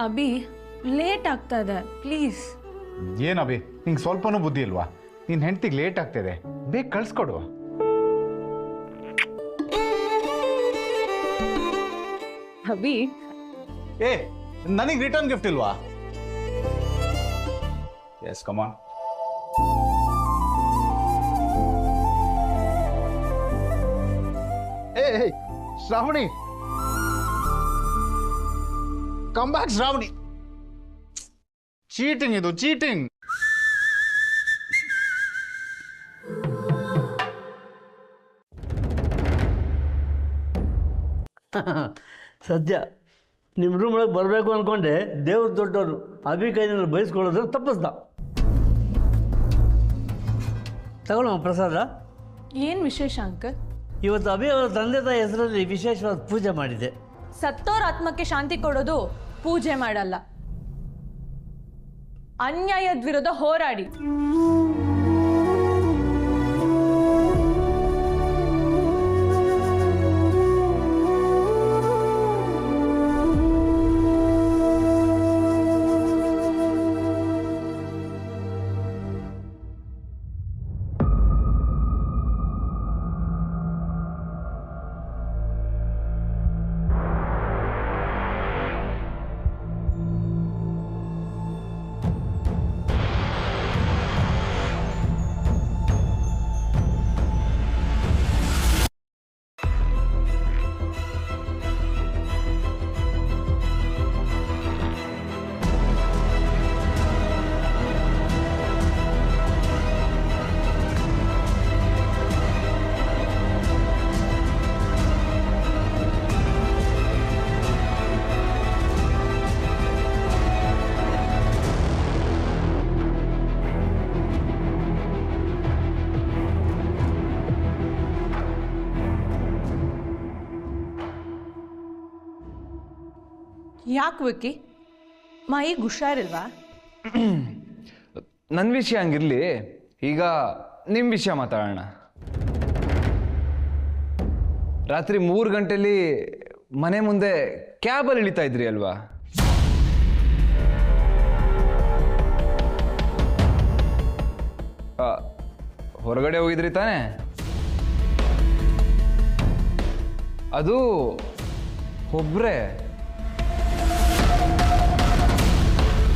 Abhi late ಆಗ್ತಾ ಇದೆ please. ಏನು ಅಭಿ, ನಿಂಗೆ ಸ್ವಲ್ಪನೂ ಬುದ್ಧಿ ಇಲ್ವಾ? ನಿನ್ನ ಹೆಂಡ್ತಿಗೆ ಲೇಟ್ ಆಗ್ತಿದೆ, ಬೇಗ ಕಳ್ಸ್ಕೊಡು. ಅಭಿ ಏ, ನನಗೆ ರಿಟರ್ನ್ ಗಿಫ್ಟ್ ಇಲ್ವಾ? Yes come on. ಏ Shravani, come back Shravani. Cheating ಇದು, ಚೀಟಿಂಗ್. ಸದ್ಯ ನಿಮ್ಮ ರೂಮ್ ಒಳಗೆ ಬರಬೇಕು ಅಂದ್ಕೊಂಡೆ, ದೇವ್ರ ದೊಡ್ಡವರು ಅಭಿ ಕೈನಲ್ಲಿ ಬಯಸ್ಕೊಳ್ಳೋದ್ರೆ ತಪ್ಪಿಸ್ದ. ತಗೊಳ್ಳಮ್ಮ ಪ್ರಸಾದ. ಏನು ವಿಶೇಷ ಅಂಕಲ್? ಇವತ್ತು ಅಭಿ ಅವರ ತಂದೆ ತಾಯಿ ಹೆಸರಲ್ಲಿ ವಿಶೇಷವಾದ ಪೂಜೆ ಮಾಡಿದೆ. ಸತ್ತೋರ ಆತ್ಮಕ್ಕೆ ಶಾಂತಿ ಕೊಡೋದು ಪೂಜೆ ಮಾಡಲ್ಲ, ಅನ್ಯಾಯದ ವಿರುದ್ಧ ಹೋರಾಡಿ. ಯಾಕೆ ವಿಕ್ಕಿ, ಮೈಗೆ ಹುಷಾರಿಲ್ವಾ? ನನ್ನ ವಿಷಯ ಹಂಗಿರಲಿ, ಈಗ ನಿಮ್ಮ ವಿಷಯ ಮಾತಾಡೋಣ. ರಾತ್ರಿ 3 ಗಂಟೆಲಿ ಮನೆ ಮುಂದೆ ಕ್ಯಾಬಲ್ಲಿ ಇಳಿತಾ ಇದ್ರಿ ಅಲ್ವಾ? ಹೊರಗಡೆ ಹೋಗಿದ್ರಿ ತಾನೇ? ಅದು ಒಬ್ಬರೇ?